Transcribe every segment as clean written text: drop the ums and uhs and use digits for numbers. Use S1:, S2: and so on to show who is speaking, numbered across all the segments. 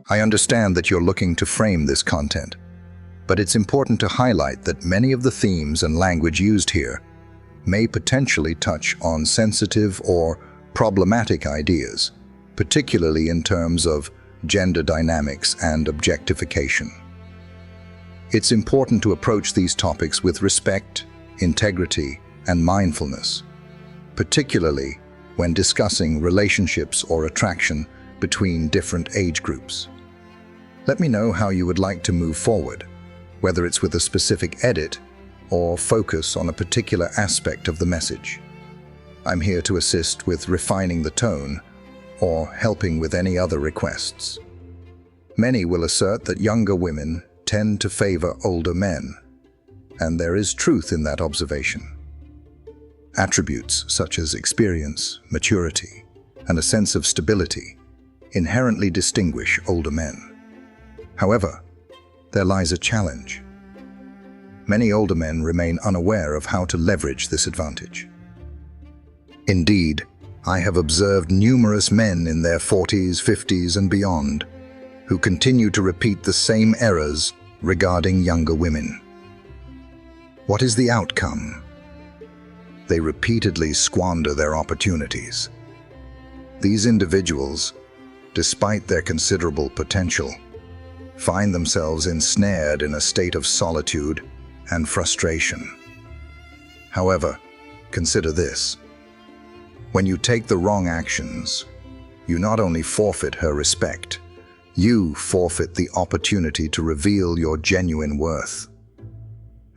S1: I understand that you're looking to frame this content, but it's important to highlight that many of the themes and language used here may potentially touch on sensitive or problematic ideas, particularly in terms of gender dynamics and objectification. It's important to approach these topics with respect, integrity, and mindfulness, particularly when discussing relationships or attraction between different age groups. Let me know how you would like to move forward, whether it's with a specific edit or focus on a particular aspect of the message. I'm here to assist with refining the tone or helping with any other requests. Many will assert that younger women tend to favor older men, and there is truth in that observation. Attributes such as experience, maturity, and a sense of stability inherently distinguish older men. However, there lies a challenge. Many older men remain unaware of how to leverage this advantage. Indeed, I have observed numerous men in their 40s, 50s, and beyond who continue to repeat the same errors regarding younger women. What is the outcome? They repeatedly squander their opportunities. These individuals, despite their considerable potential, find themselves ensnared in a state of solitude and frustration. However, consider this. When you take the wrong actions, you not only forfeit her respect, you forfeit the opportunity to reveal your genuine worth.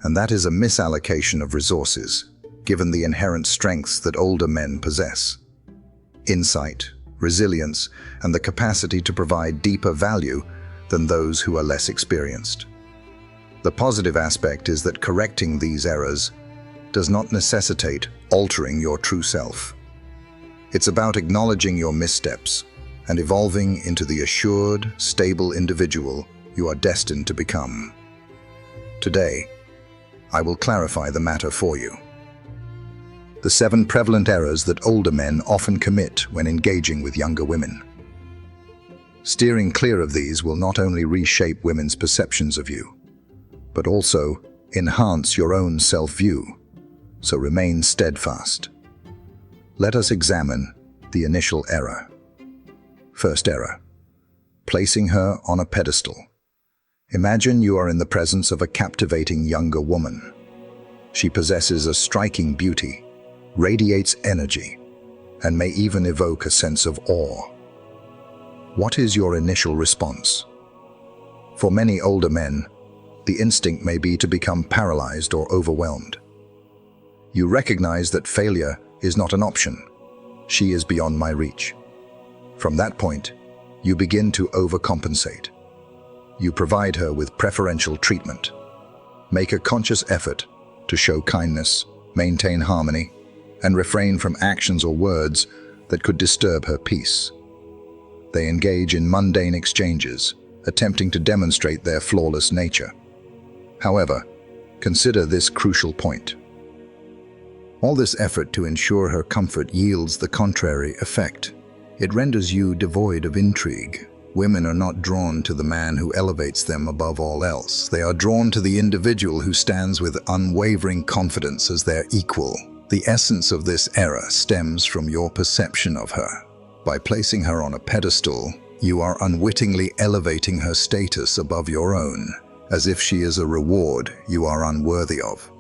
S1: And that is a misallocation of resources, given the inherent strengths that older men possess. Insight, resilience, and the capacity to provide deeper value than those who are less experienced. The positive aspect is that correcting these errors does not necessitate altering your true self. It's about acknowledging your missteps and evolving into the assured, stable individual you are destined to become. Today, I will clarify the matter for you. The 7 prevalent errors that older men often commit when engaging with younger women. Steering clear of these will not only reshape women's perceptions of you, but also enhance your own self-view, so remain steadfast. Let us examine the initial error. First error: placing her on a pedestal. Imagine you are in the presence of a captivating younger woman. She possesses a striking beauty, radiates energy, and may even evoke a sense of awe. What is your initial response? For many older men, the instinct may be to become paralyzed or overwhelmed. You recognize that failure is not an option. She is beyond my reach. From that point, you begin to overcompensate. You provide her with preferential treatment. Make a conscious effort to show kindness, maintain harmony, and refrain from actions or words that could disturb her peace. They engage in mundane exchanges, attempting to demonstrate their flawless nature. However, consider this crucial point. All this effort to ensure her comfort yields the contrary effect. It renders you devoid of intrigue. Women are not drawn to the man who elevates them above all else. They are drawn to the individual who stands with unwavering confidence as their equal. The essence of this error stems from your perception of her. By placing her on a pedestal, you are unwittingly elevating her status above your own, as if she is a reward you are unworthy of.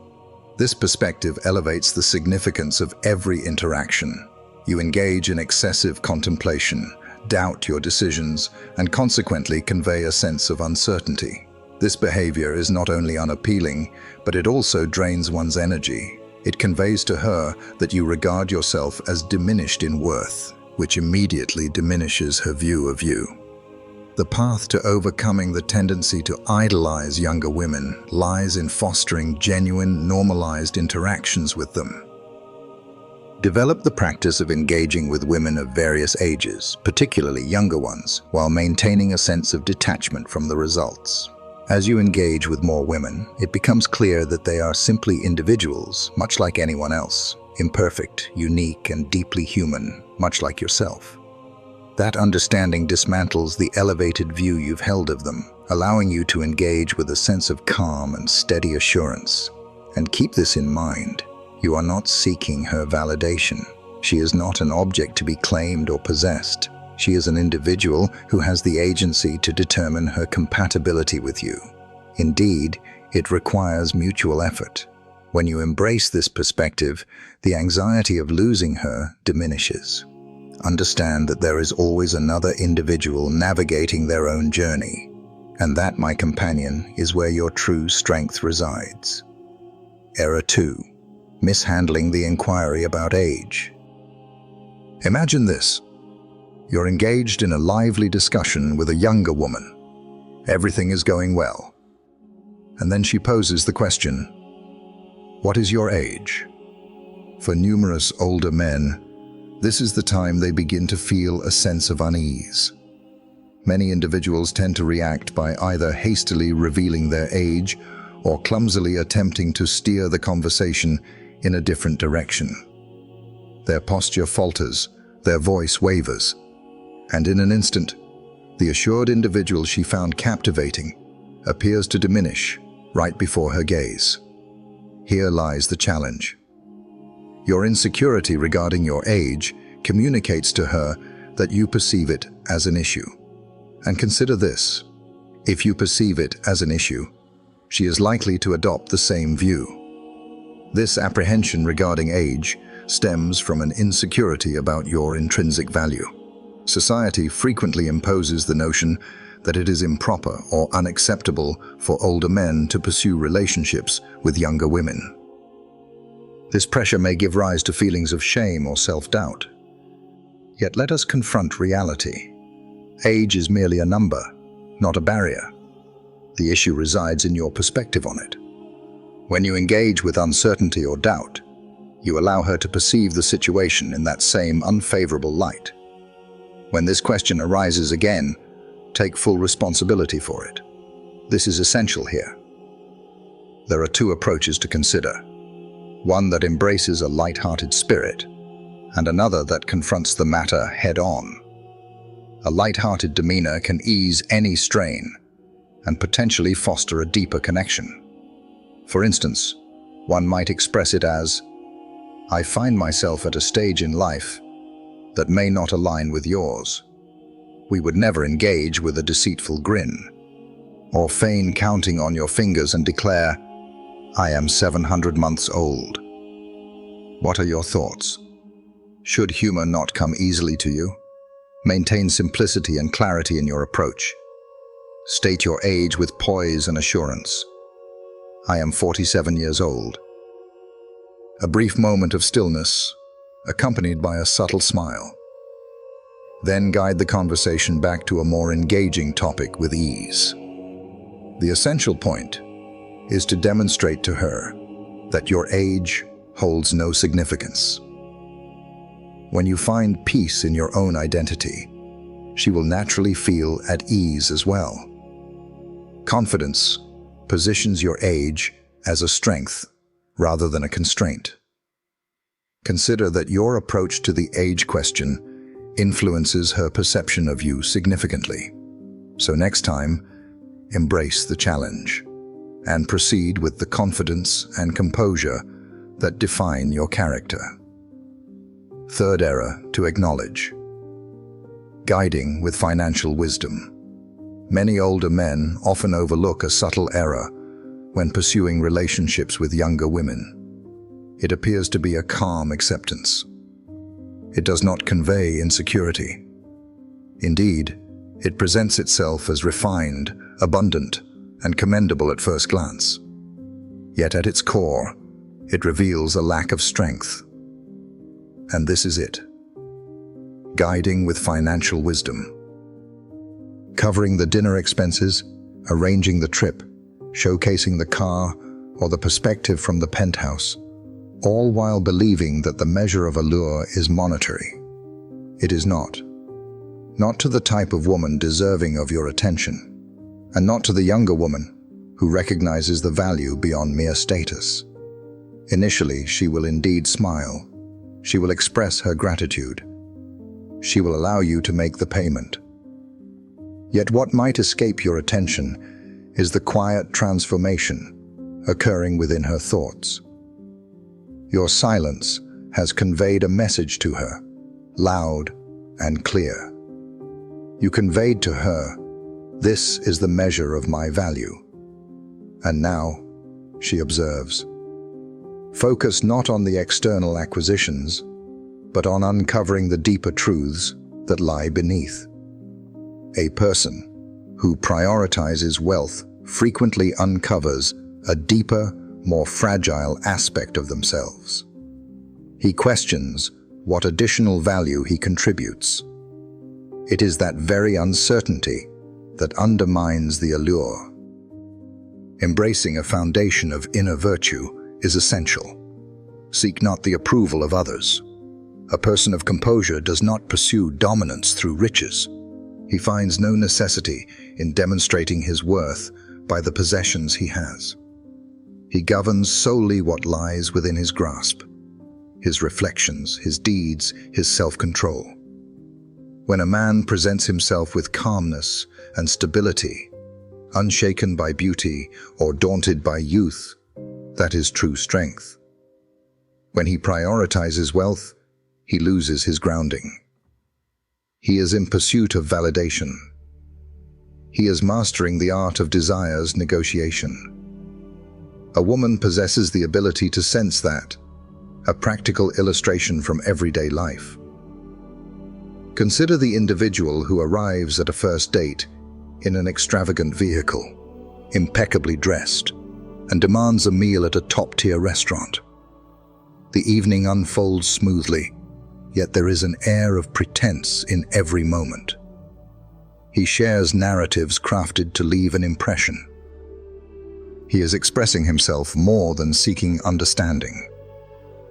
S1: This perspective elevates the significance of every interaction. You engage in excessive contemplation, doubt your decisions, and consequently convey a sense of uncertainty. This behavior is not only unappealing, but it also drains one's energy. It conveys to her that you regard yourself as diminished in worth, which immediately diminishes her view of you. The path to overcoming the tendency to idolize younger women lies in fostering genuine, normalized interactions with them. Develop the practice of engaging with women of various ages, particularly younger ones, while maintaining a sense of detachment from the results. As you engage with more women, it becomes clear that they are simply individuals, much like anyone else, imperfect, unique, and deeply human, much like yourself. That understanding dismantles the elevated view you've held of them, allowing you to engage with a sense of calm and steady assurance. And keep this in mind, you are not seeking her validation. She is not an object to be claimed or possessed. She is an individual who has the agency to determine her compatibility with you. Indeed, it requires mutual effort. When you embrace this perspective, the anxiety of losing her diminishes. Understand that there is always another individual navigating their own journey, and that, my companion, is where your true strength resides. Error 2. Mishandling the inquiry about age. Imagine this. You're engaged in a lively discussion with a younger woman. Everything is going well. And then she poses the question, "What is your age?" For numerous older men, this is the time they begin to feel a sense of unease. Many individuals tend to react by either hastily revealing their age or clumsily attempting to steer the conversation in a different direction. Their posture falters, their voice wavers, and in an instant, the assured individual she found captivating appears to diminish right before her gaze. Here lies the challenge. Your insecurity regarding your age communicates to her that you perceive it as an issue. And consider this: if you perceive it as an issue, she is likely to adopt the same view. This apprehension regarding age stems from an insecurity about your intrinsic value. Society frequently imposes the notion that it is improper or unacceptable for older men to pursue relationships with younger women. This pressure may give rise to feelings of shame or self-doubt. Yet let us confront reality. Age is merely a number, not a barrier. The issue resides in your perspective on it. When you engage with uncertainty or doubt, you allow her to perceive the situation in that same unfavorable light. When this question arises again, take full responsibility for it. This is essential here. There are two approaches to consider. One that embraces a light-hearted spirit, and another that confronts the matter head-on. A light-hearted demeanor can ease any strain and potentially foster a deeper connection. For instance, one might express it as, "I find myself at a stage in life that may not align with yours." We would never engage with a deceitful grin, or feign counting on your fingers and declare, "I am 700 months old." What are your thoughts? Should humor not come easily to you? Maintain simplicity and clarity in your approach. State your age with poise and assurance. "I am 47 years old." A brief moment of stillness, accompanied by a subtle smile. Then guide the conversation back to a more engaging topic with ease. The essential point is to demonstrate to her that your age holds no significance. When you find peace in your own identity, she will naturally feel at ease as well. Confidence positions your age as a strength rather than a constraint. Consider that your approach to the age question influences her perception of you significantly. So next time, embrace the challenge and proceed with the confidence and composure that define your character. Third error to acknowledge: guiding with financial wisdom. Many older men often overlook a subtle error when pursuing relationships with younger women. It appears to be a calm acceptance. It does not convey insecurity. Indeed, it presents itself as refined, abundant, and commendable at first glance. Yet at its core, it reveals a lack of strength. And this is it: guiding with financial wisdom. Covering the dinner expenses, arranging the trip, showcasing the car, or the perspective from the penthouse, all while believing that the measure of allure is monetary. It is not. Not to the type of woman deserving of your attention, and not to the younger woman who recognizes the value beyond mere status. Initially, she will indeed smile. She will express her gratitude. she will allow you to make the payment. Yet what might escape your attention is the quiet transformation occurring within her thoughts. Your silence has conveyed a message to her, loud and clear. You conveyed to her, "This is the measure of my value." And now, she observes. Focus not on the external acquisitions, but on uncovering the deeper truths that lie beneath. A person who prioritizes wealth frequently uncovers a deeper, more fragile aspect of themselves. He questions what additional value he contributes. It is that very uncertainty that undermines the allure. Embracing a foundation of inner virtue is essential. Seek not the approval of others. A person of composure does not pursue dominance through riches. He finds no necessity in demonstrating his worth by the possessions he has. He governs solely what lies within his grasp: his reflections, his deeds, his self-control. When a man presents himself with calmness and stability, unshaken by beauty or daunted by youth, that is true strength. When he prioritizes wealth, he loses his grounding. He is in pursuit of validation. He is mastering the art of desire's negotiation. A woman possesses the ability to sense that, a practical illustration from everyday life. Consider the individual who arrives at a first date in an extravagant vehicle, impeccably dressed, and demands a meal at a top-tier restaurant. The evening unfolds smoothly, yet there is an air of pretense in every moment. He shares narratives crafted to leave an impression. He is expressing himself more than seeking understanding.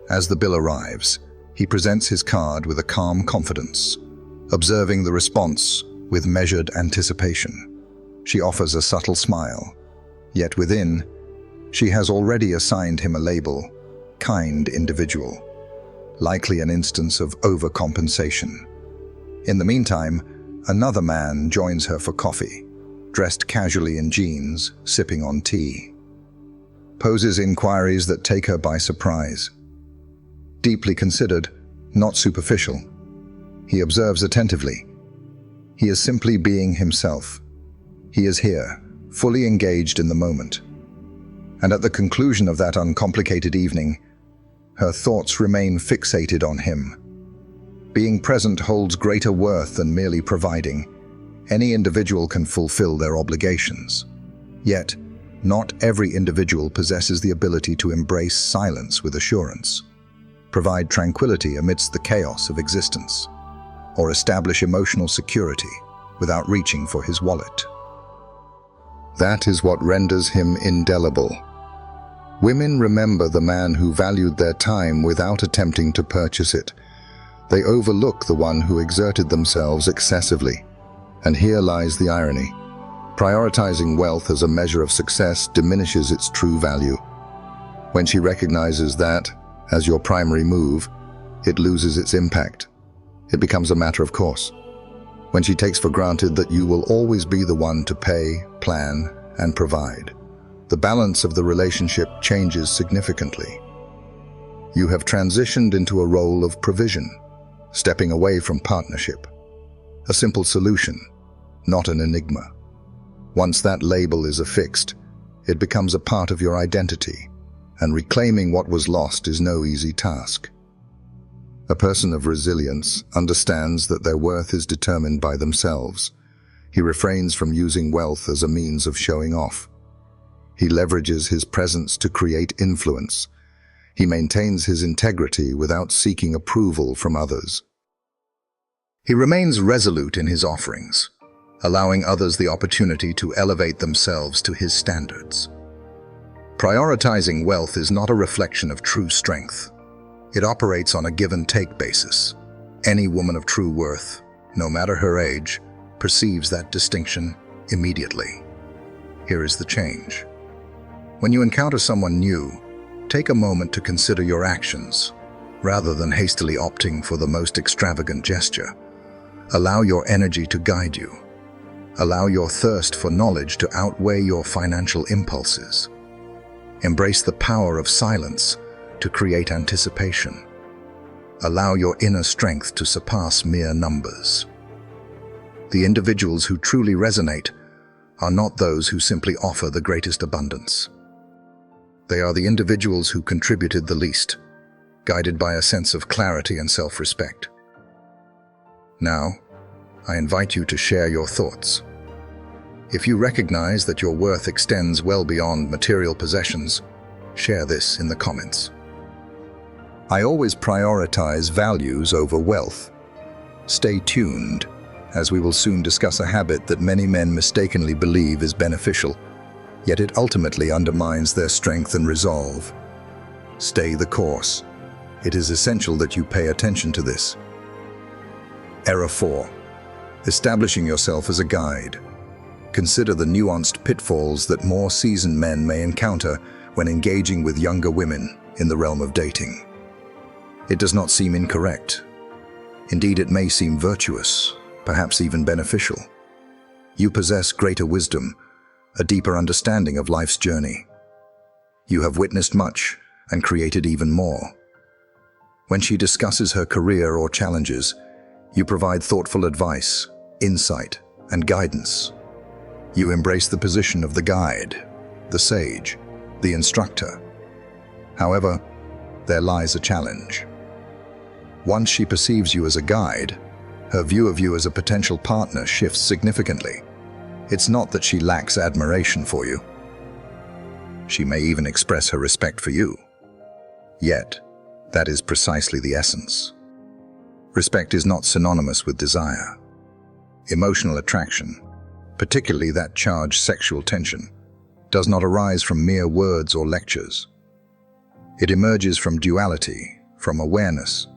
S1: As the bill arrives, he presents his card with a calm confidence, observing the response with measured anticipation. She offers a subtle smile, yet within, she has already assigned him a label: kind individual, likely an instance of overcompensation. In the meantime, another man joins her for coffee, dressed casually in jeans, sipping on tea. Poses inquiries that take her by surprise. Deeply considered, not superficial. He observes attentively. He is simply being himself. He is here, fully engaged in the moment. And at the conclusion of that uncomplicated evening, her thoughts remain fixated on him. Being present holds greater worth than merely providing. Any individual can fulfill their obligations. Yet, not every individual possesses the ability to embrace silence with assurance, provide tranquility amidst the chaos of existence, or establish emotional security without reaching for his wallet. That is what renders him indelible. Women remember the man who valued their time without attempting to purchase it. They overlook the one who exerted themselves excessively. And here lies the irony. Prioritizing wealth as a measure of success diminishes its true value. When she recognizes that, as your primary move, it loses its impact. It becomes a matter of course. When she takes for granted that you will always be the one to pay, plan, and provide, the balance of the relationship changes significantly. You have transitioned into a role of provision, stepping away from partnership. A simple solution, not an enigma. Once that label is affixed, it becomes a part of your identity, and reclaiming what was lost is no easy task. A person of resilience understands that their worth is determined by themselves. He refrains from using wealth as a means of showing off. He leverages his presence to create influence. He maintains his integrity without seeking approval from others. He remains resolute in his offerings, allowing others the opportunity to elevate themselves to his standards. Prioritizing wealth is not a reflection of true strength. It operates on a give-and-take basis. Any woman of true worth, no matter her age, perceives that distinction immediately. Here is the change. When you encounter someone new, take a moment to consider your actions. Rather than hastily opting for the most extravagant gesture, Allow your energy to guide you. Allow your thirst for knowledge to outweigh your financial impulses. Embrace the power of silence to create anticipation. Allow your inner strength to surpass mere numbers. The individuals who truly resonate are not those who simply offer the greatest abundance. They are the individuals who contributed the least, guided by a sense of clarity and self-respect. Now, I invite you to share your thoughts. If you recognize that your worth extends well beyond material possessions, share this in the comments. I always prioritize values over wealth. Stay tuned, as we will soon discuss a habit that many men mistakenly believe is beneficial, yet it ultimately undermines their strength and resolve. Stay the course. It is essential that you pay attention to this. Error 4. Establishing yourself as a guide. Consider the nuanced pitfalls that more seasoned men may encounter when engaging with younger women in the realm of dating. It does not seem incorrect. Indeed, it may seem virtuous, perhaps even beneficial. You possess greater wisdom, a deeper understanding of life's journey. You have witnessed much and created even more. When she discusses her career or challenges, you provide thoughtful advice, insight, and guidance. You embrace the position of the guide, the sage, the instructor. However, there lies a challenge. Once she perceives you as a guide, her view of you as a potential partner shifts significantly. It's not that she lacks admiration for you. She may even express her respect for you. Yet, that is precisely the essence. Respect is not synonymous with desire. Emotional attraction, particularly that charged sexual tension, does not arise from mere words or lectures. It emerges from duality, from awareness,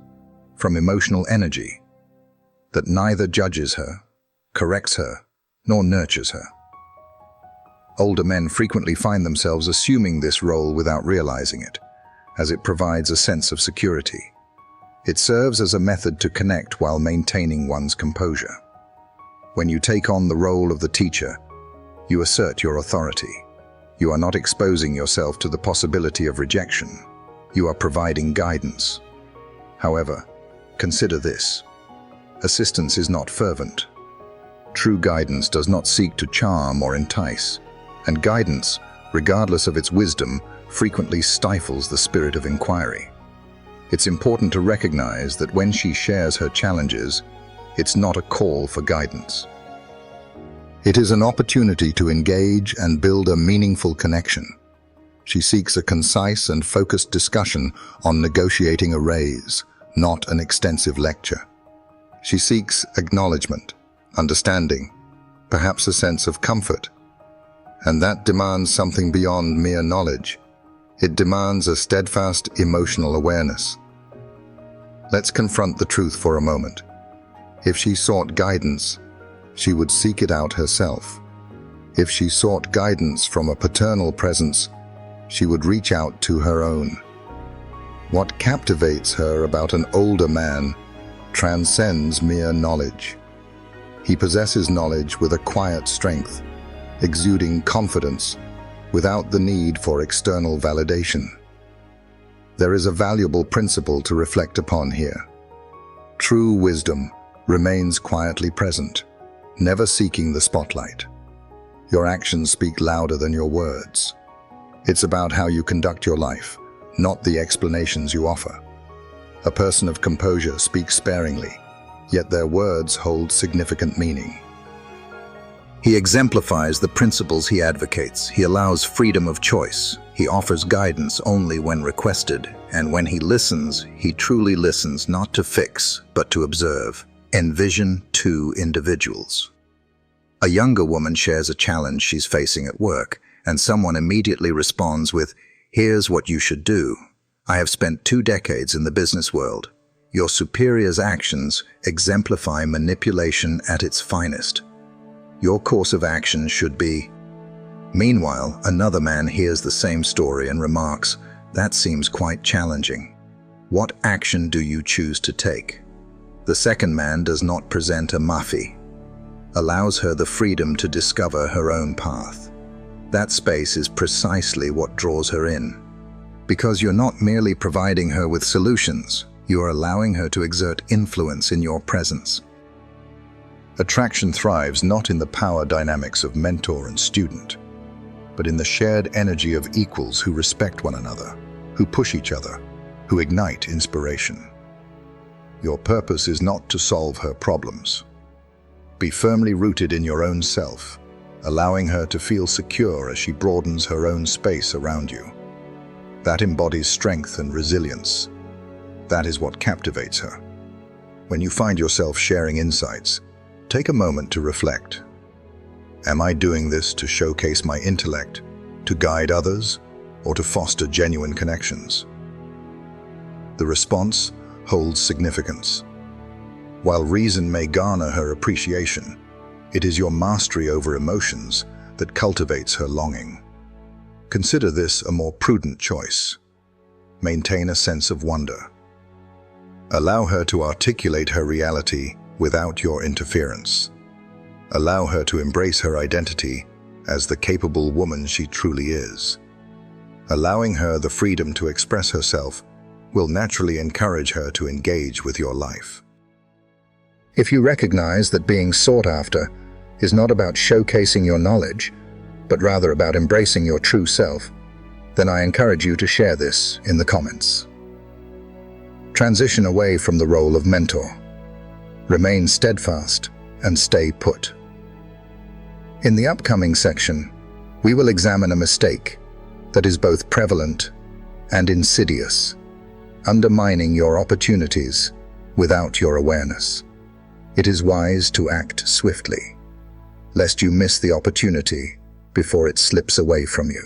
S1: from emotional energy that neither judges her, corrects her, nor nurtures her. Older men frequently find themselves assuming this role without realizing it, as it provides a sense of security. It serves as a method to connect while maintaining one's composure. When you take on the role of the teacher, you assert your authority. You are not exposing yourself to the possibility of rejection. You are providing guidance. However, consider this. Assistance is not fervent. True guidance does not seek to charm or entice, and guidance, regardless of its wisdom, frequently stifles the spirit of inquiry. It's important to recognize that when she shares her challenges, it's not a call for guidance. It is an opportunity to engage and build a meaningful connection. She seeks a concise and focused discussion on negotiating a raise, not an extensive lecture. She seeks acknowledgement, understanding, perhaps a sense of comfort. And that demands something beyond mere knowledge. It demands a steadfast emotional awareness. Let's confront the truth for a moment. If she sought guidance, she would seek it out herself. If she sought guidance from a paternal presence, she would reach out to her own. What captivates her about an older man transcends mere knowledge. He possesses knowledge with a quiet strength, exuding confidence without the need for external validation. There is a valuable principle to reflect upon here. True wisdom remains quietly present, never seeking the spotlight. Your actions speak louder than your words. It's about how you conduct your life, not the explanations you offer. A person of composure speaks sparingly, yet their words hold significant meaning. He exemplifies the principles he advocates. He allows freedom of choice. He offers guidance only when requested, and when he listens, he truly listens not to fix, but to observe. Envision two individuals. A younger woman shares a challenge she's facing at work, and someone immediately responds with, "Here's what you should do. I have spent 2 decades in the business world. Your superior's actions exemplify manipulation at its finest. Your course of action should be..." Meanwhile, another man hears the same story and remarks, "That seems quite challenging. What action do you choose to take?" The second man does not present a mafi, allows her the freedom to discover her own path. That space is precisely what draws her in. Because you're not merely providing her with solutions, you are allowing her to exert influence in your presence. Attraction thrives not in the power dynamics of mentor and student, but in the shared energy of equals who respect one another, who push each other, who ignite inspiration. Your purpose is not to solve her problems. Be firmly rooted in your own self, allowing her to feel secure as she broadens her own space around you. That embodies strength and resilience. That is what captivates her. When you find yourself sharing insights, take a moment to reflect. Am I doing this to showcase my intellect, to guide others, or to foster genuine connections? The response holds significance. While reason may garner her appreciation, it is your mastery over emotions that cultivates her longing. Consider this a more prudent choice. Maintain a sense of wonder. Allow her to articulate her reality without your interference. Allow her to embrace her identity as the capable woman she truly is. Allowing her the freedom to express herself will naturally encourage her to engage with your life. If you recognize that being sought after is not about showcasing your knowledge, but rather about embracing your true self, then I encourage you to share this in the comments. Transition away from the role of mentor. Remain steadfast and stay put. In the upcoming section, we will examine a mistake that is both prevalent and insidious, undermining your opportunities without your awareness. It is wise to act swiftly, lest you miss the opportunity before it slips away from you.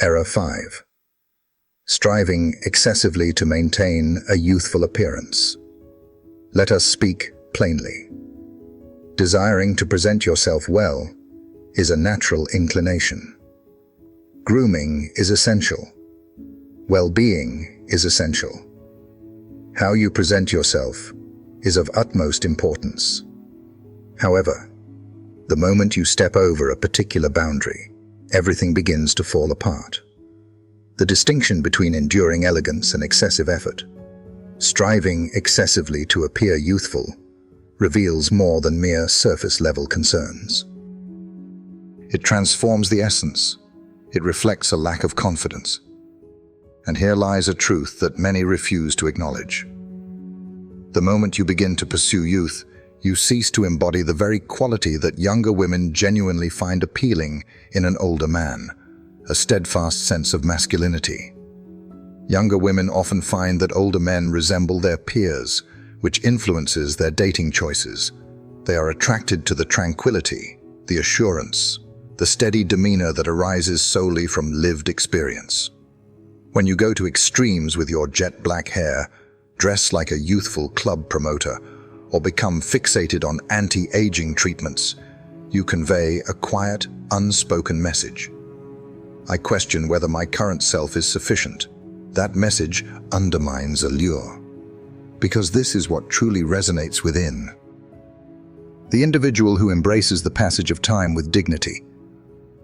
S1: Error 5. Striving excessively to maintain a youthful appearance. Let us speak plainly. Desiring to present yourself well is a natural inclination. Grooming is essential. Well-being is essential. How you present yourself is of utmost importance. However, the moment you step over a particular boundary, everything begins to fall apart. The distinction between enduring elegance and excessive effort, striving excessively to appear youthful, reveals more than mere surface-level concerns. It transforms the essence. It reflects a lack of confidence. And here lies a truth that many refuse to acknowledge. The moment you begin to pursue youth, you cease to embody the very quality that younger women genuinely find appealing in an older man, a steadfast sense of masculinity. Younger women often find that older men resemble their peers, which influences their dating choices. They are attracted to the tranquility, the assurance, the steady demeanor that arises solely from lived experience. When you go to extremes with your jet black hair, dress like a youthful club promoter, or become fixated on anti-aging treatments, you convey a quiet, unspoken message. I question whether my current self is sufficient. That message undermines allure, because this is what truly resonates within. The individual who embraces the passage of time with dignity,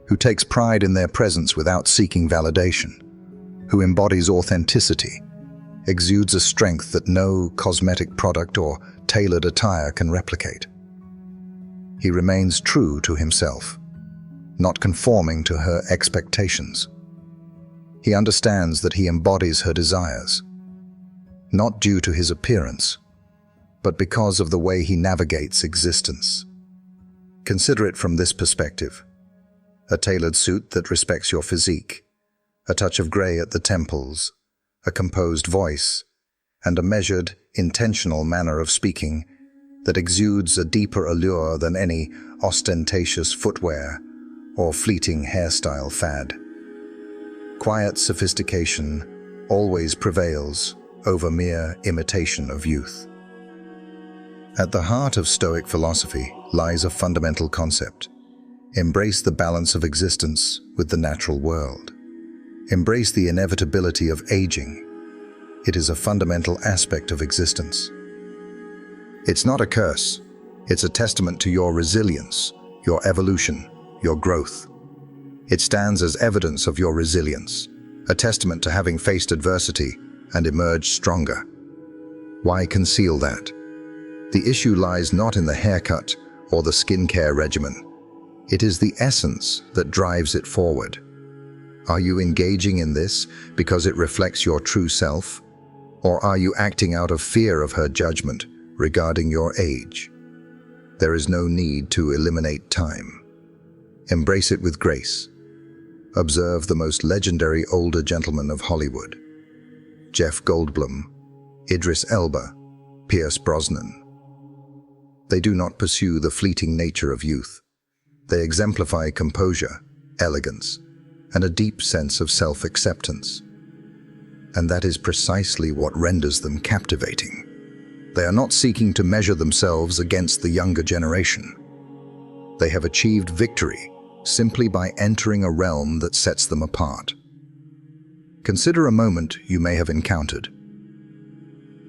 S1: who takes pride in their presence without seeking validation, who embodies authenticity, exudes a strength that no cosmetic product or tailored attire can replicate. He remains true to himself, not conforming to her expectations. He understands that he embodies her desires, not due to his appearance, but because of the way he navigates existence. Consider it from this perspective: a tailored suit that respects your physique, a touch of gray at the temples, a composed voice, and a measured, intentional manner of speaking that exudes a deeper allure than any ostentatious footwear or fleeting hairstyle fad. Quiet sophistication always prevails over mere imitation of youth. At the heart of Stoic philosophy lies a fundamental concept: embrace the balance of existence with the natural world. Embrace the inevitability of aging. It is a fundamental aspect of existence. It's not a curse. It's a testament to your resilience, your evolution, your growth. It stands as evidence of your resilience, a testament to having faced adversity and emerged stronger. Why conceal that? The issue lies not in the haircut or the skincare regimen. It is the essence that drives it forward. Are you engaging in this because it reflects your true self? Or are you acting out of fear of her judgment regarding your age? There is no need to eliminate time. Embrace it with grace. Observe the most legendary older gentlemen of Hollywood: Jeff Goldblum, Idris Elba, Pierce Brosnan. They do not pursue the fleeting nature of youth. They exemplify composure, elegance, and a deep sense of self-acceptance. And that is precisely what renders them captivating. They are not seeking to measure themselves against the younger generation. They have achieved victory simply by entering a realm that sets them apart. Consider a moment you may have encountered.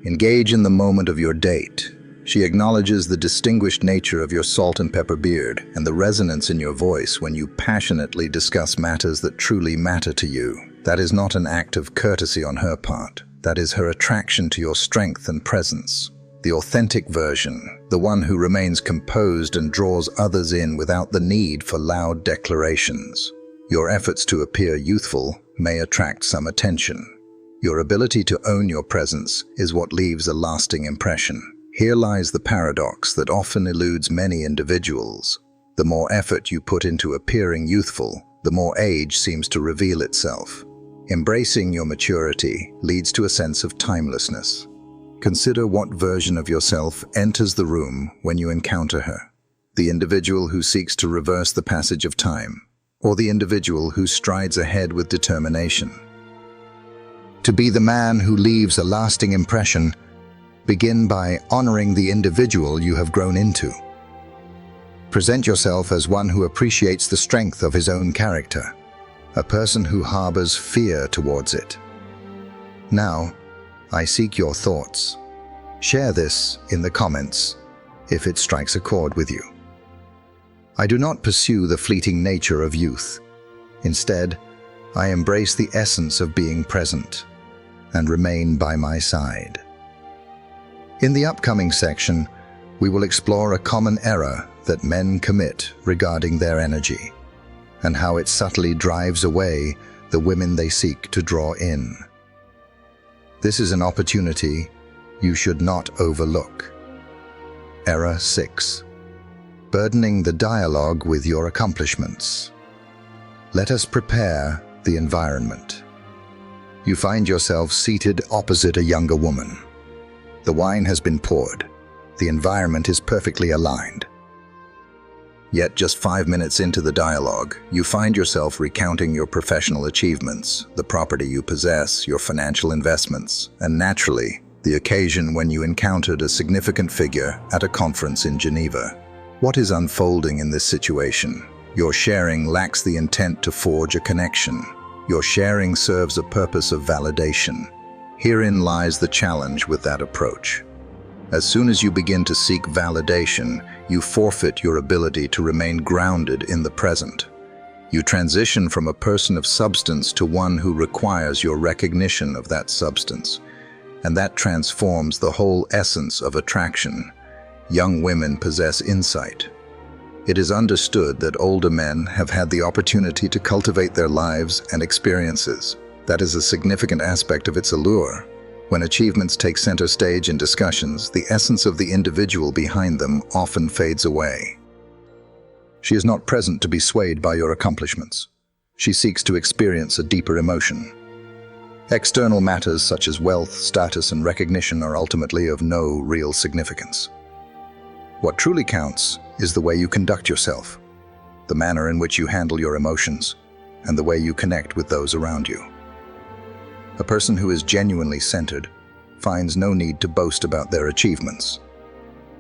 S1: Engage in the moment of your date. She acknowledges the distinguished nature of your salt and pepper beard and the resonance in your voice when you passionately discuss matters that truly matter to you. That is not an act of courtesy on her part. That is her attraction to your strength and presence. The authentic version, the one who remains composed and draws others in without the need for loud declarations. Your efforts to appear youthful may attract some attention. Your ability to own your presence is what leaves a lasting impression. Here lies the paradox that often eludes many individuals. The more effort you put into appearing youthful, the more age seems to reveal itself. Embracing your maturity leads to a sense of timelessness. Consider what version of yourself enters the room when you encounter her. The individual who seeks to reverse the passage of time, or the individual who strides ahead with determination. To be the man who leaves a lasting impression, begin by honoring the individual you have grown into. Present yourself as one who appreciates the strength of his own character, a person who harbors fear towards it. Now, I seek your thoughts. Share this in the comments if it strikes a chord with you. I do not pursue the fleeting nature of youth. Instead, I embrace the essence of being present and remain by my side. In the upcoming section, we will explore a common error that men commit regarding their energy, and how it subtly drives away the women they seek to draw in. This is an opportunity you should not overlook. Error 6. Burdening the dialogue with your accomplishments. Let us prepare the environment. You find yourself seated opposite a younger woman. The wine has been poured. The environment is perfectly aligned. Yet just 5 minutes into the dialogue, you find yourself recounting your professional achievements, the property you possess, your financial investments, and naturally, the occasion when you encountered a significant figure at a conference in Geneva. What is unfolding in this situation? Your sharing lacks the intent to forge a connection. Your sharing serves a purpose of validation. Herein lies the challenge with that approach. As soon as you begin to seek validation, you forfeit your ability to remain grounded in the present. You transition from a person of substance to one who requires your recognition of that substance, and that transforms the whole essence of attraction. Young women possess insight. It is understood that older men have had the opportunity to cultivate their lives and experiences. That is a significant aspect of its allure. When achievements take center stage in discussions, the essence of the individual behind them often fades away. She is not present to be swayed by your accomplishments. She seeks to experience a deeper emotion. External matters such as wealth, status, and recognition are ultimately of no real significance. What truly counts is the way you conduct yourself, the manner in which you handle your emotions, and the way you connect with those around you. A person who is genuinely centered finds no need to boast about their achievements.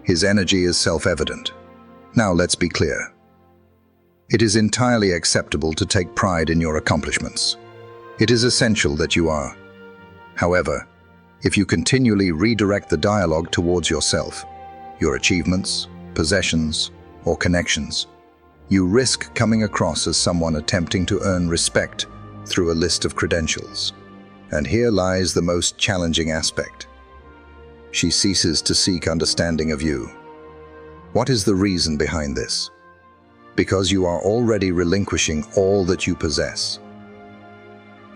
S1: His energy is self-evident. Now let's be clear. It is entirely acceptable to take pride in your accomplishments. It is essential that you are. However, if you continually redirect the dialogue towards yourself, your achievements, possessions, or connections. You risk coming across as someone attempting to earn respect through a list of credentials. And here lies the most challenging aspect. She ceases to seek understanding of you. What is the reason behind this? Because you are already relinquishing all that you possess.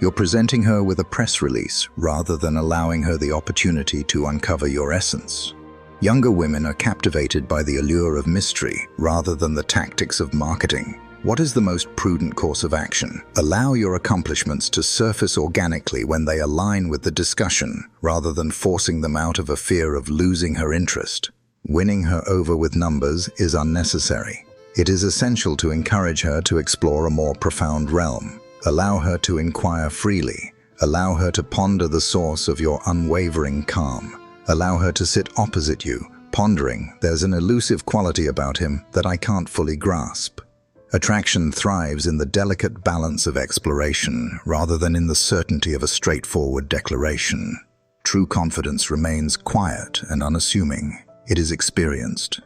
S1: You're presenting her with a press release rather than allowing her the opportunity to uncover your essence. Younger women are captivated by the allure of mystery rather than the tactics of marketing. What is the most prudent course of action? Allow your accomplishments to surface organically when they align with the discussion, rather than forcing them out of a fear of losing her interest. Winning her over with numbers is unnecessary. It is essential to encourage her to explore a more profound realm. Allow her to inquire freely. Allow her to ponder the source of your unwavering calm. Allow her to sit opposite you, pondering, "There's an elusive quality about him that I can't fully grasp." Attraction thrives in the delicate balance of exploration rather than in the certainty of a straightforward declaration. True confidence remains quiet and unassuming. It is experienced.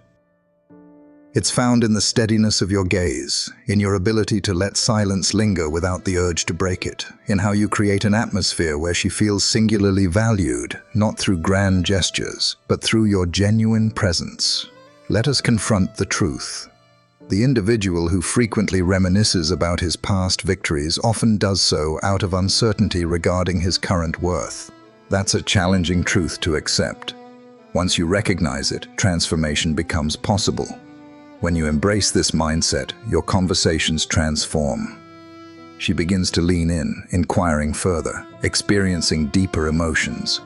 S1: It's found in the steadiness of your gaze, in your ability to let silence linger without the urge to break it, in how you create an atmosphere where she feels singularly valued, not through grand gestures, but through your genuine presence. Let us confront the truth. The individual who frequently reminisces about his past victories often does so out of uncertainty regarding his current worth. That's a challenging truth to accept. Once you recognize it, transformation becomes possible. When you embrace this mindset, your conversations transform. She begins to lean in, inquiring further, experiencing deeper emotions.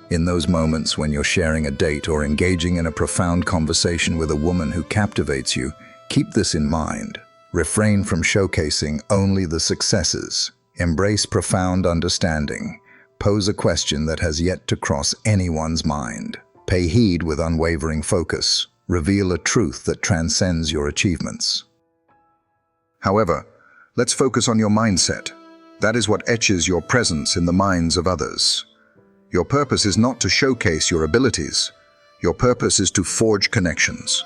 S1: In those moments when you're sharing a date or engaging in a profound conversation with a woman who captivates you, keep this in mind. Refrain from showcasing only the successes. Embrace profound understanding. Pose a question that has yet to cross anyone's mind. Pay heed with unwavering focus. Reveal a truth that transcends your achievements. However, let's focus on your mindset. That is what etches your presence in the minds of others. Your purpose is not to showcase your abilities. Your purpose is to forge connections.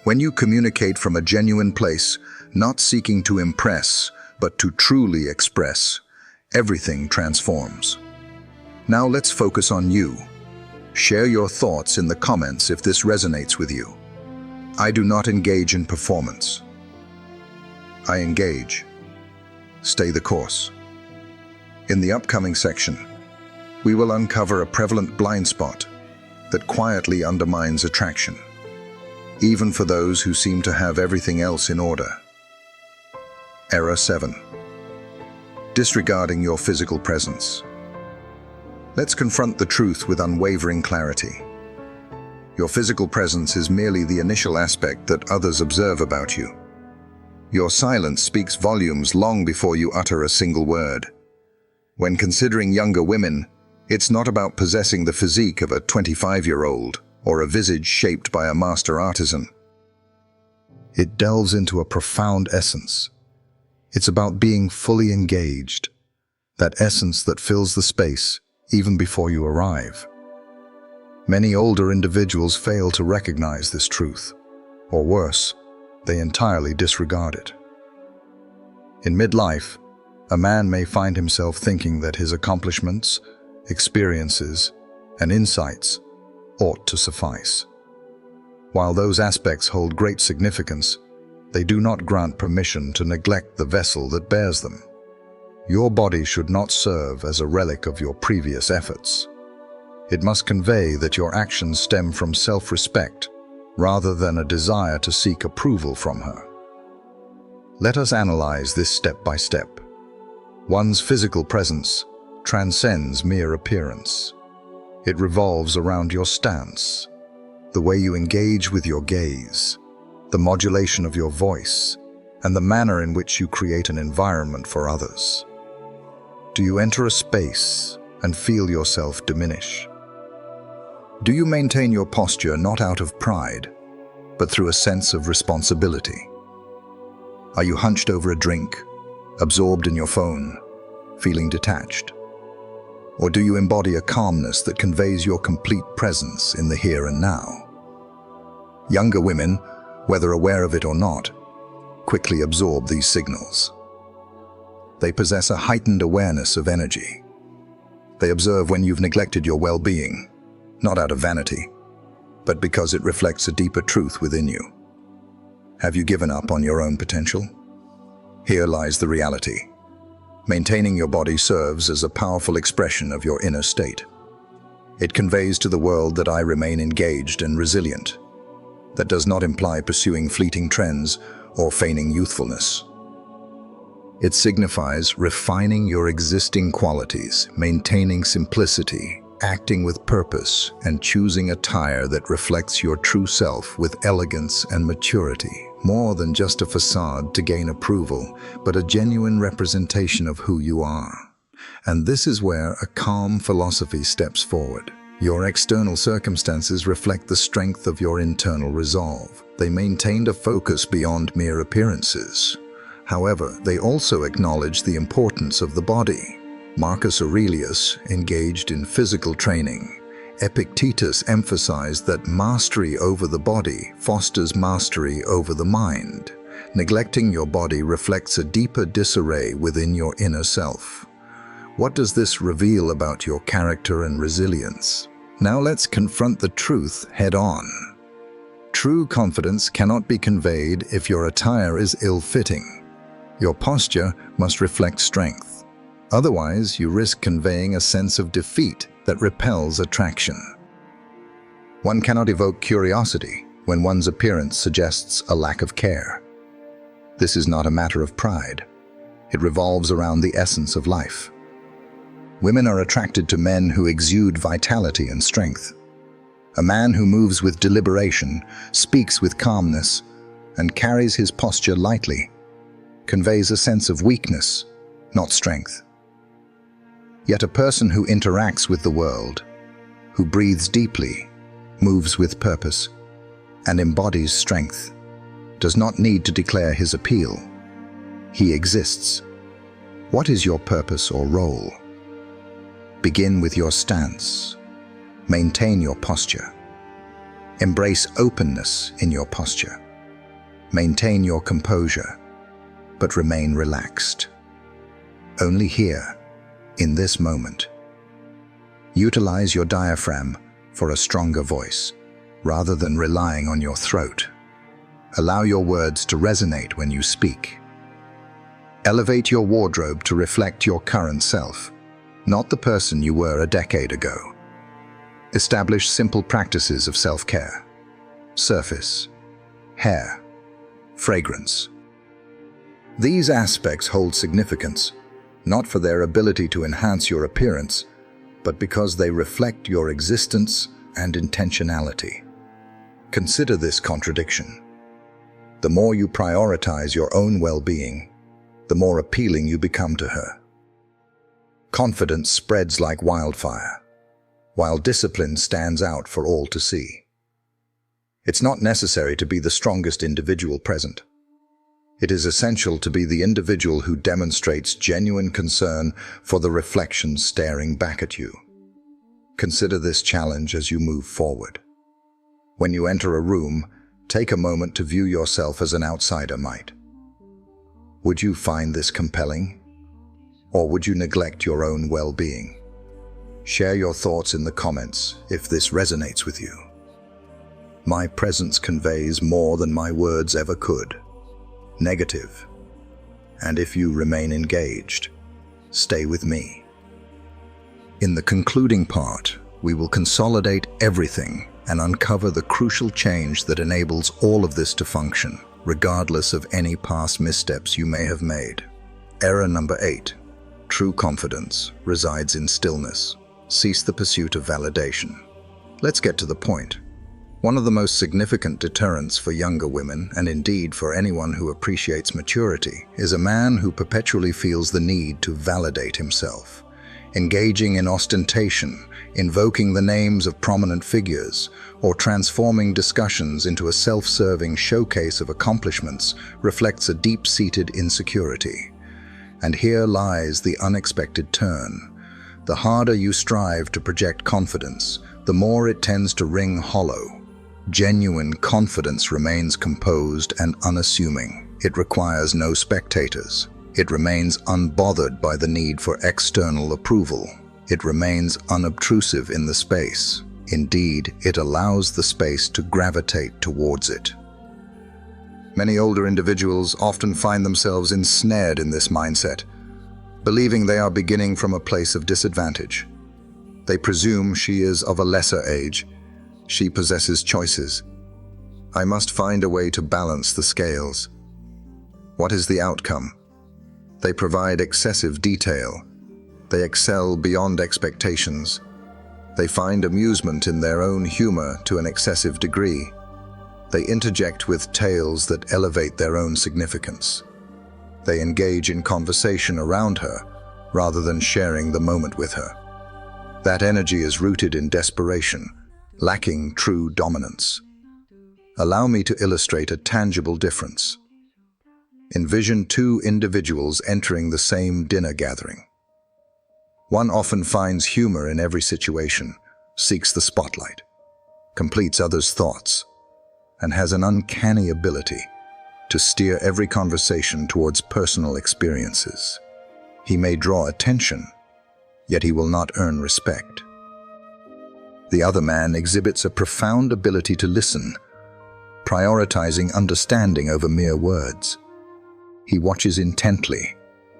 S1: When you communicate from a genuine place, not seeking to impress, but to truly express, everything transforms. Now let's focus on you. Share your thoughts in the comments if this resonates with you. I do not engage in performance. I engage. Stay the course. In the upcoming section, we will uncover a prevalent blind spot that quietly undermines attraction, even for those who seem to have everything else in order. Error 7. Disregarding your physical presence. Let's confront the truth with unwavering clarity. Your physical presence is merely the initial aspect that others observe about you. Your silence speaks volumes long before you utter a single word. When considering younger women, it's not about possessing the physique of a 25-year-old or a visage shaped by a master artisan. It delves into a profound essence. It's about being fully engaged, that essence that fills the space even before you arrive. Many older individuals fail to recognize this truth, or worse, they entirely disregard it. In midlife, a man may find himself thinking that his accomplishments, experiences, and insights ought to suffice. While those aspects hold great significance, they do not grant permission to neglect the vessel that bears them. Your body should not serve as a relic of your previous efforts. It must convey that your actions stem from self-respect rather than a desire to seek approval from her. Let us analyze this step by step. One's physical presence transcends mere appearance. It revolves around your stance, the way you engage with your gaze, the modulation of your voice, and the manner in which you create an environment for others. Do you enter a space and feel yourself diminish? Do you maintain your posture not out of pride, but through a sense of responsibility? Are you hunched over a drink, absorbed in your phone, feeling detached? Or do you embody a calmness that conveys your complete presence in the here and now? Younger women, whether aware of it or not, quickly absorb these signals. They possess a heightened awareness of energy. They observe when you've neglected your well-being, not out of vanity, but because it reflects a deeper truth within you. Have you given up on your own potential? Here lies the reality. Maintaining your body serves as a powerful expression of your inner state. It conveys to the world that I remain engaged and resilient. That does not imply pursuing fleeting trends or feigning youthfulness. It signifies refining your existing qualities, maintaining simplicity, acting with purpose, and choosing attire that reflects your true self with elegance and maturity. More than just a facade to gain approval, but a genuine representation of who you are. And this is where a calm philosophy steps forward. Your external circumstances reflect the strength of your internal resolve. They maintained a focus beyond mere appearances. However, they also acknowledge the importance of the body. Marcus Aurelius engaged in physical training. Epictetus emphasized that mastery over the body fosters mastery over the mind. Neglecting your body reflects a deeper disarray within your inner self. What does this reveal about your character and resilience? Now let's confront the truth head-on. True confidence cannot be conveyed if your attire is ill-fitting. Your posture must reflect strength. Otherwise, you risk conveying a sense of defeat that repels attraction. One cannot evoke curiosity when one's appearance suggests a lack of care. This is not a matter of pride. It revolves around the essence of life. Women are attracted to men who exude vitality and strength. A man who moves with deliberation, speaks with calmness, and carries his posture lightly conveys a sense of weakness, not strength. Yet a person who interacts with the world, who breathes deeply, moves with purpose, and embodies strength, does not need to declare his appeal. He exists. What is your purpose or role? Begin with your stance. Maintain your posture. Embrace openness in your posture. Maintain your composure, but remain relaxed. Only here, in this moment. Utilize your diaphragm for a stronger voice, rather than relying on your throat. Allow your words to resonate when you speak. Elevate your wardrobe to reflect your current self, not the person you were a decade ago. Establish simple practices of self-care. Surface, hair, fragrance. These aspects hold significance, not for their ability to enhance your appearance, but because they reflect your existence and intentionality. Consider this contradiction. The more you prioritize your own well-being, the more appealing you become to her. Confidence spreads like wildfire, while discipline stands out for all to see. It's not necessary to be the strongest individual present. It is essential to be the individual who demonstrates genuine concern for the reflections staring back at you. Consider this challenge as you move forward. When you enter a room, take a moment to view yourself as an outsider might. Would you find this compelling? Or would you neglect your own well-being? Share your thoughts in the comments if this resonates with you. My presence conveys more than my words ever could. Negative. And if you remain engaged, stay with me. In the concluding part, we will consolidate everything and uncover the crucial change that enables all of this to function, regardless of any past missteps you may have made. Error number 8. True confidence resides in stillness. Cease the pursuit of validation. Let's get to the point. One of the most significant deterrents for younger women, and indeed for anyone who appreciates maturity, is a man who perpetually feels the need to validate himself. Engaging in ostentation, invoking the names of prominent figures, or transforming discussions into a self-serving showcase of accomplishments reflects a deep-seated insecurity. And here lies the unexpected turn. The harder you strive to project confidence, the more it tends to ring hollow. Genuine confidence remains composed and unassuming. It requires no spectators. It remains unbothered by the need for external approval. It remains unobtrusive in the space. Indeed, it allows the space to gravitate towards it. Many older individuals often find themselves ensnared in this mindset, believing they are beginning from a place of disadvantage. They presume she is of a lesser age. She possesses choices. I must find a way to balance the scales. What is the outcome? They provide excessive detail. They excel beyond expectations. They find amusement in their own humor to an excessive degree. They interject with tales that elevate their own significance. They engage in conversation around her rather than sharing the moment with her. That energy is rooted in desperation, lacking true dominance. Allow me to illustrate a tangible difference. Envision two individuals entering the same dinner gathering. One often finds humor in every situation, seeks the spotlight, completes others' thoughts, and has an uncanny ability to steer every conversation towards personal experiences. He may draw attention, yet he will not earn respect. The other man exhibits a profound ability to listen, prioritizing understanding over mere words. He watches intently,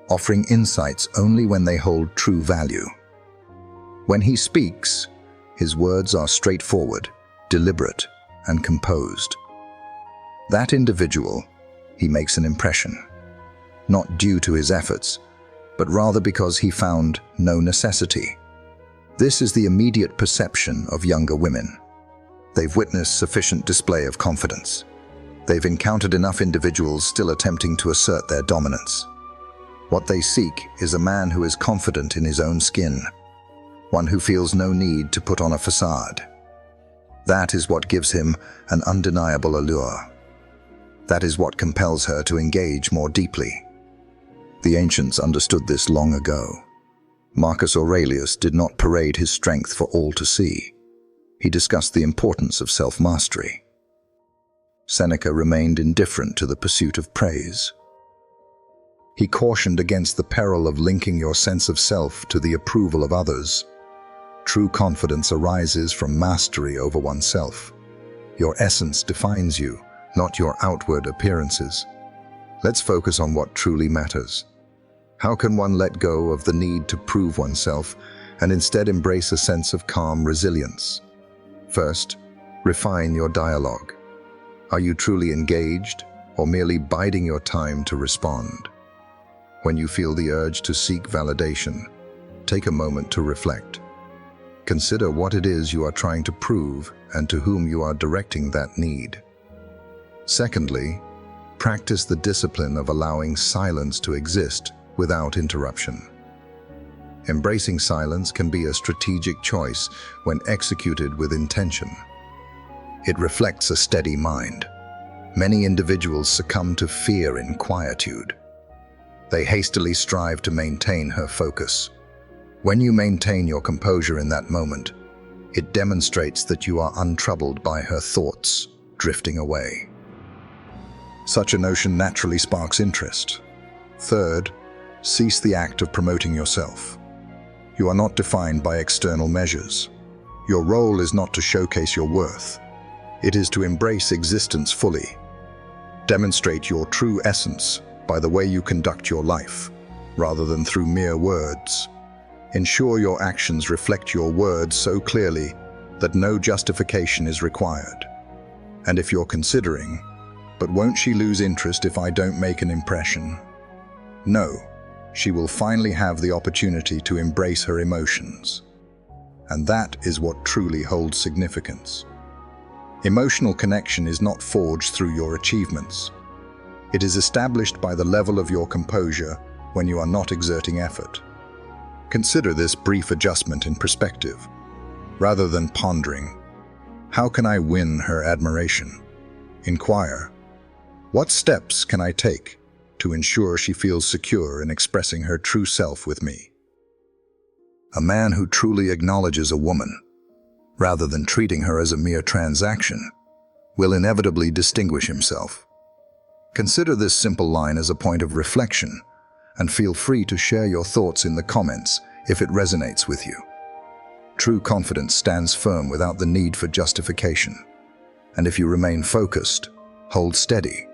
S1: offering insights only when they hold true value. When he speaks, his words are straightforward, deliberate, and composed. That individual, he makes an impression, not due to his efforts, but rather because he found no necessity. This is the immediate perception of younger women. They've witnessed sufficient display of confidence. They've encountered enough individuals still attempting to assert their dominance. What they seek is a man who is confident in his own skin, one who feels no need to put on a facade. That is what gives him an undeniable allure. That is what compels her to engage more deeply. The ancients understood this long ago. Marcus Aurelius did not parade his strength for all to see. He discussed the importance of self-mastery. Seneca remained indifferent to the pursuit of praise. He cautioned against the peril of linking your sense of self to the approval of others. True confidence arises from mastery over oneself. Your essence defines you, not your outward appearances. Let's focus on what truly matters. How can one let go of the need to prove oneself and instead embrace a sense of calm resilience? First, refine your dialogue. Are you truly engaged or merely biding your time to respond? When you feel the urge to seek validation, take a moment to reflect. Consider what it is you are trying to prove and to whom you are directing that need. Secondly, practice the discipline of allowing silence to exist without interruption. Embracing silence can be a strategic choice when executed with intention. It reflects a steady mind. Many individuals succumb to fear in quietude. They hastily strive to maintain her focus. When you maintain your composure in that moment, it demonstrates that you are untroubled by her thoughts drifting away. Such a notion naturally sparks interest. Third, cease the act of promoting yourself. You are not defined by external measures. Your role is not to showcase your worth. It is to embrace existence fully. Demonstrate your true essence by the way you conduct your life, rather than through mere words. Ensure your actions reflect your words so clearly that no justification is required. And if you're considering, but won't she lose interest if I don't make an impression? No, she will finally have the opportunity to embrace her emotions. And that is what truly holds significance. Emotional connection is not forged through your achievements. It is established by the level of your composure when you are not exerting effort. Consider this brief adjustment in perspective. Rather than pondering, how can I win her admiration? Inquire, what steps can I take to ensure she feels secure in expressing her true self with me? A man who truly acknowledges a woman, rather than treating her as a mere transaction, will inevitably distinguish himself. Consider this simple line as a point of reflection, and feel free to share your thoughts in the comments if it resonates with you. True confidence stands firm without the need for justification. And if you remain focused, hold steady,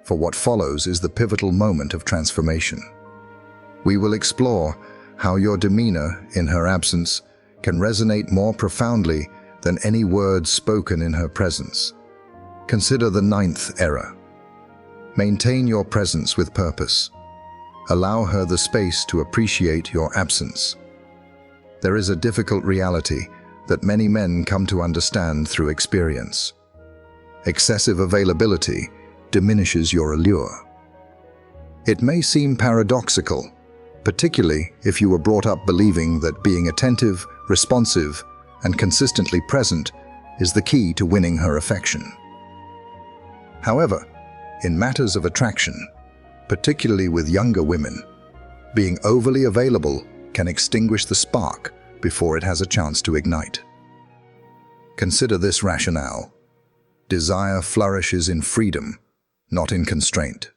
S1: for what follows is the pivotal moment of transformation. We will explore how your demeanor in her absence can resonate more profoundly than any words spoken in her presence. Consider the 9th error. Maintain your presence with purpose. Allow her the space to appreciate your absence. There is a difficult reality that many men come to understand through experience. Excessive availability diminishes your allure. It may seem paradoxical, particularly if you were brought up believing that being attentive, responsive, and consistently present is the key to winning her affection. However, in matters of attraction, particularly with younger women, being overly available can extinguish the spark before it has a chance to ignite. Consider this rationale. Desire flourishes in freedom, not in constraint.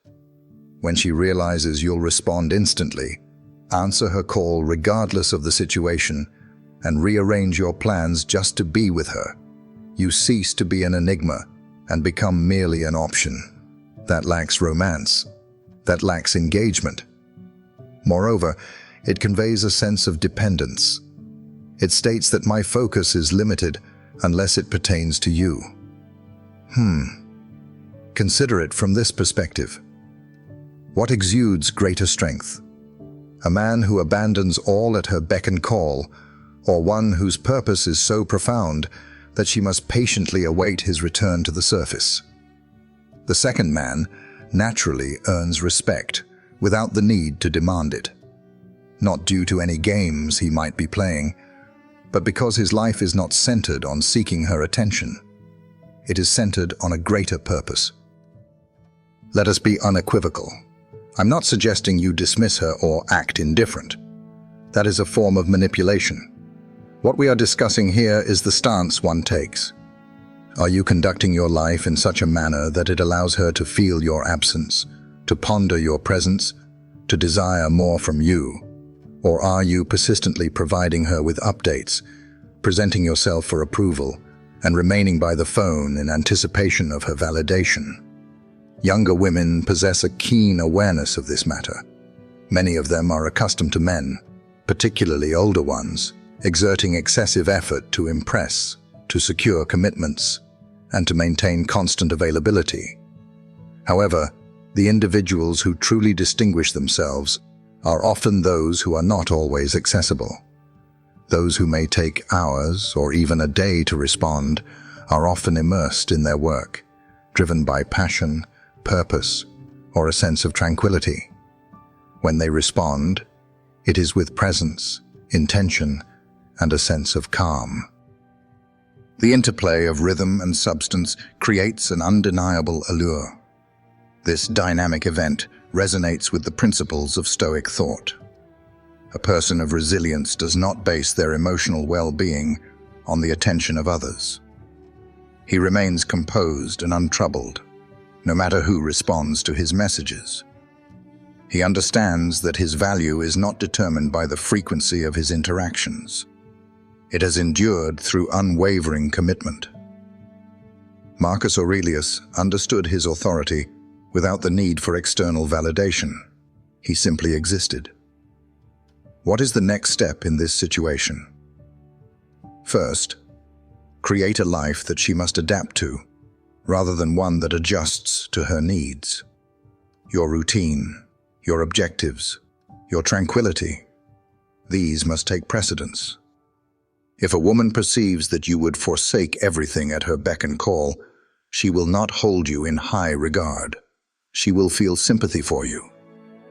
S1: When she realizes you'll respond instantly, answer her call regardless of the situation, and rearrange your plans just to be with her, you cease to be an enigma and become merely an option. That lacks romance. That lacks engagement. Moreover, it conveys a sense of dependence. It states that my focus is limited unless it pertains to you. Consider it from this perspective. What exudes greater strength? A man who abandons all at her beck and call, or one whose purpose is so profound that she must patiently await his return to the surface? The second man naturally earns respect without the need to demand it, not due to any games he might be playing, but because his life is not centered on seeking her attention. It is centered on a greater purpose. Let us be unequivocal. I'm not suggesting you dismiss her or act indifferent. That is a form of manipulation. What we are discussing here is the stance one takes. Are you conducting your life in such a manner that it allows her to feel your absence, to ponder your presence, to desire more from you? Or are you persistently providing her with updates, presenting yourself for approval, and remaining by the phone in anticipation of her validation? Younger women possess a keen awareness of this matter. Many of them are accustomed to men, particularly older ones, exerting excessive effort to impress, to secure commitments, and to maintain constant availability. However, the individuals who truly distinguish themselves are often those who are not always accessible. Those who may take hours or even a day to respond are often immersed in their work, driven by passion, purpose, or a sense of tranquility. When they respond, it is with presence, intention, and a sense of calm. The interplay of rhythm and substance creates an undeniable allure. This dynamic event resonates with the principles of Stoic thought. A person of resilience does not base their emotional well-being on the attention of others. He remains composed and untroubled, no matter who responds to his messages. He understands that his value is not determined by the frequency of his interactions. It has endured through unwavering commitment. Marcus Aurelius understood his authority without the need for external validation. He simply existed. What is the next step in this situation? First, create a life that she must adapt to, rather than one that adjusts to her needs. Your routine, your objectives, your tranquility, these must take precedence. If a woman perceives that you would forsake everything at her beck and call, she will not hold you in high regard. She will feel sympathy for you.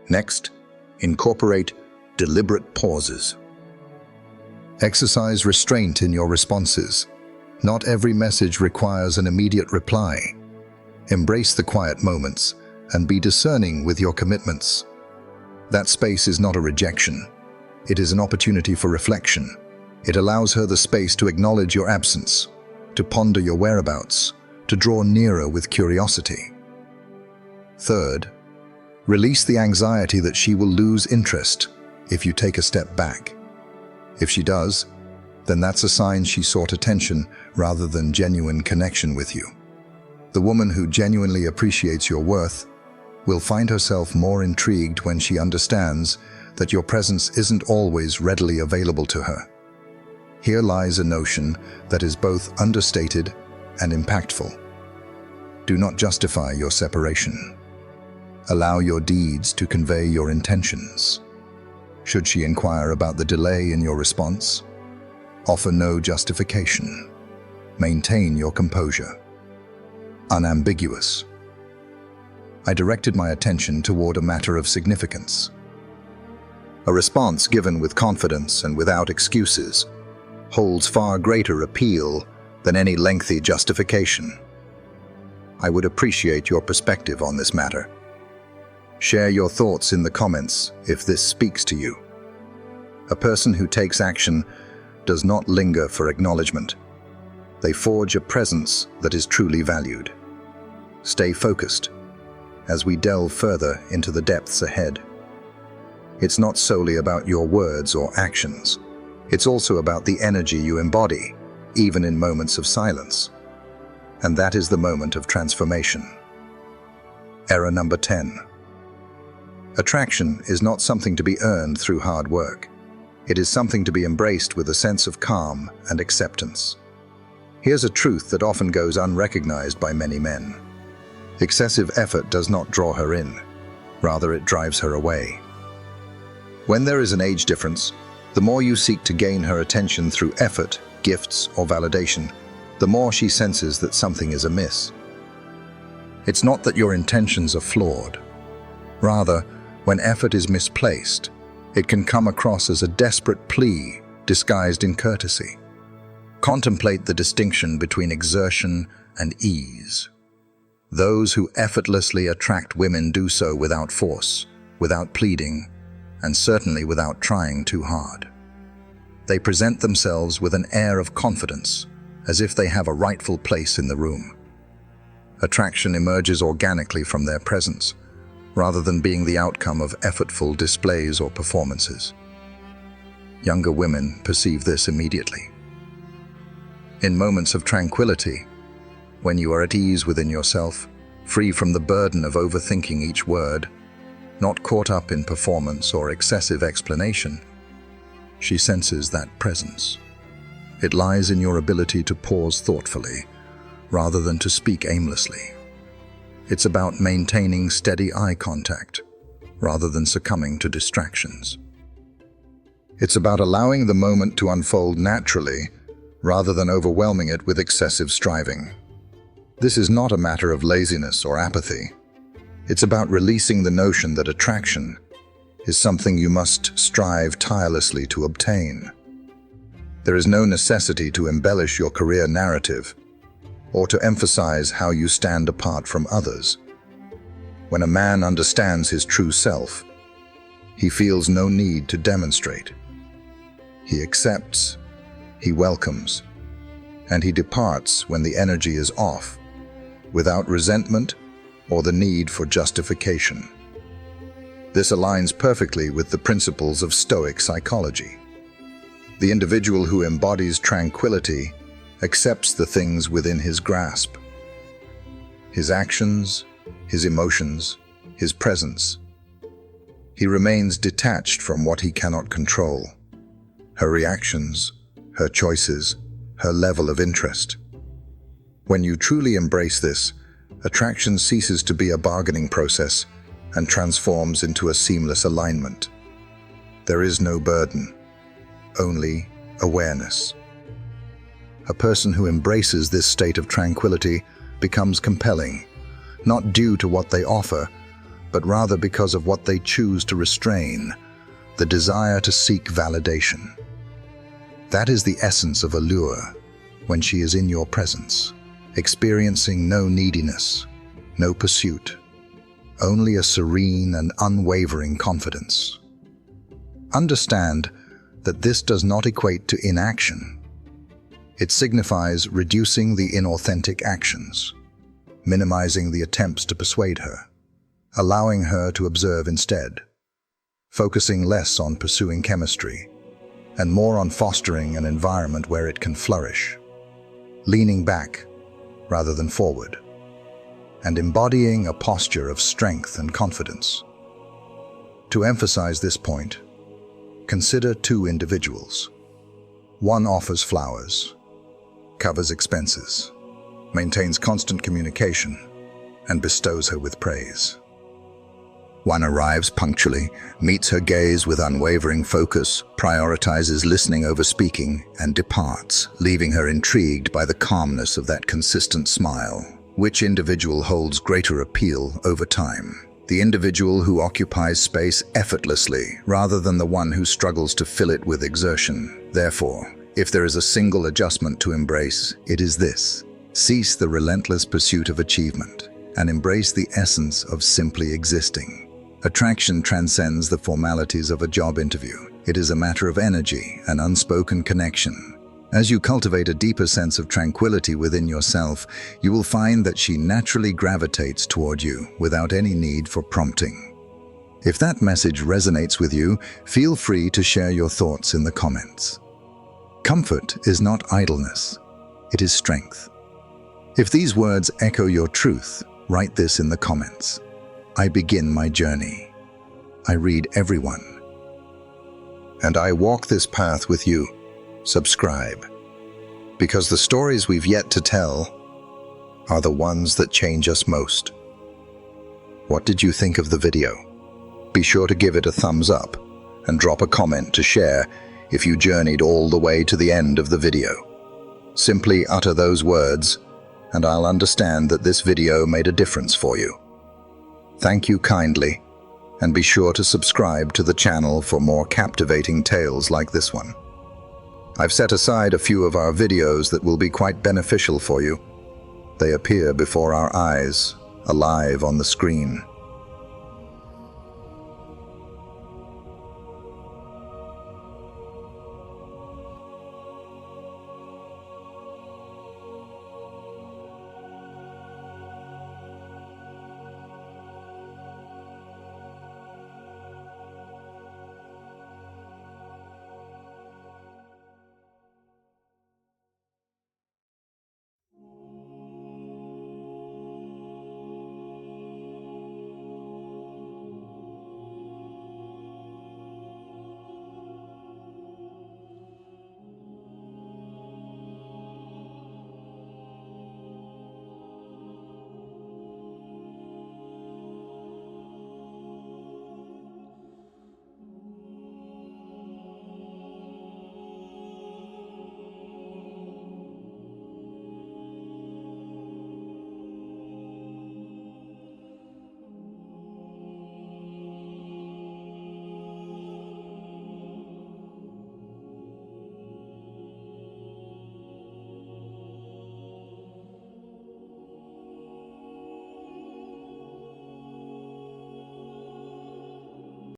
S1: Next, incorporate deliberate pauses. Exercise restraint in your responses. Not every message requires an immediate reply. Embrace the quiet moments and be discerning with your commitments. That space is not a rejection. It is an opportunity for reflection. It allows her the space to acknowledge your absence, to ponder your whereabouts, to draw nearer with curiosity. Third, release the anxiety that she will lose interest if you take a step back. If she does, then that's a sign she sought attention rather than genuine connection with you. The woman who genuinely appreciates your worth will find herself more intrigued when she understands that your presence isn't always readily available to her. Here lies a notion that is both understated and impactful. Do not justify your separation. Allow your deeds to convey your intentions. Should she inquire about the delay in your response, offer no justification. Maintain your composure. Unambiguous. I directed my attention toward a matter of significance. A response given with confidence and without excuses holds far greater appeal than any lengthy justification. I would appreciate your perspective on this matter. Share your thoughts in the comments if this speaks to you. A person who takes action does not linger for acknowledgement. They forge a presence that is truly valued. Stay focused as we delve further into the depths ahead. It's not solely about your words or actions. It's also about the energy you embody, even in moments of silence. And that is the moment of transformation. Error number 10. Attraction is not something to be earned through hard work. It is something to be embraced with a sense of calm and acceptance. Here's a truth that often goes unrecognized by many men. Excessive effort does not draw her in. Rather, it drives her away. When there is an age difference, the more you seek to gain her attention through effort, gifts, or validation, the more she senses that something is amiss. It's not that your intentions are flawed. Rather, when effort is misplaced, it can come across as a desperate plea disguised in courtesy. Contemplate the distinction between exertion and ease. Those who effortlessly attract women do so without force, without pleading, and certainly without trying too hard. They present themselves with an air of confidence, as if they have a rightful place in the room. Attraction emerges organically from their presence, rather than being the outcome of effortful displays or performances. Younger women perceive this immediately. In moments of tranquility, when you are at ease within yourself, free from the burden of overthinking each word, not caught up in performance or excessive explanation, she senses that presence. It lies in your ability to pause thoughtfully, rather than to speak aimlessly. It's about maintaining steady eye contact, rather than succumbing to distractions. It's about allowing the moment to unfold naturally, rather than overwhelming it with excessive striving. This is not a matter of laziness or apathy. It's about releasing the notion that attraction is something you must strive tirelessly to obtain. There is no necessity to embellish your career narrative or to emphasize how you stand apart from others. When a man understands his true self, he feels no need to demonstrate. He accepts, he welcomes, and he departs when the energy is off, without resentment or the need for justification. This aligns perfectly with the principles of Stoic psychology. The individual who embodies tranquility accepts the things within his grasp. His actions, his emotions, his presence. He remains detached from what he cannot control. Her reactions, her choices, her level of interest. When you truly embrace this, attraction ceases to be a bargaining process and transforms into a seamless alignment. There is no burden, only awareness. A person who embraces this state of tranquility becomes compelling, not due to what they offer, but rather because of what they choose to restrain, the desire to seek validation. That is the essence of allure when she is in your presence, experiencing no neediness, no pursuit, only a serene and unwavering confidence. Understand that this does not equate to inaction. It signifies reducing the inauthentic actions, minimizing the attempts to persuade her, allowing her to observe instead, focusing less on pursuing chemistry and more on fostering an environment where it can flourish, leaning back rather than forward, and embodying a posture of strength and confidence. To emphasize this point, consider two individuals. One offers flowers, covers expenses, maintains constant communication, and bestows her with praise. One arrives punctually, meets her gaze with unwavering focus, prioritizes listening over speaking, and departs, leaving her intrigued by the calmness of that consistent smile. Which individual holds greater appeal over time? The individual who occupies space effortlessly, rather than the one who struggles to fill it with exertion. Therefore, if there is a single adjustment to embrace, it is this: cease the relentless pursuit of achievement and embrace the essence of simply existing. Attraction transcends the formalities of a job interview. It is a matter of energy and unspoken connection. As you cultivate a deeper sense of tranquility within yourself, you will find that she naturally gravitates toward you without any need for prompting. If that message resonates with you, feel free to share your thoughts in the comments. Comfort is not idleness, it is strength. If these words echo your truth, write this in the comments. I begin my journey. I read everyone. And I walk this path with you. Subscribe. Because the stories we've yet to tell are the ones that change us most. What did you think of the video? Be sure to give it a thumbs up and drop a comment to share if you journeyed all the way to the end of the video. Simply utter those words, and I'll understand that this video made a difference for you. Thank you kindly, and be sure to subscribe to the channel for more captivating tales like this one. I've set aside a few of our videos that will be quite beneficial for you. They appear before our eyes, alive on the screen.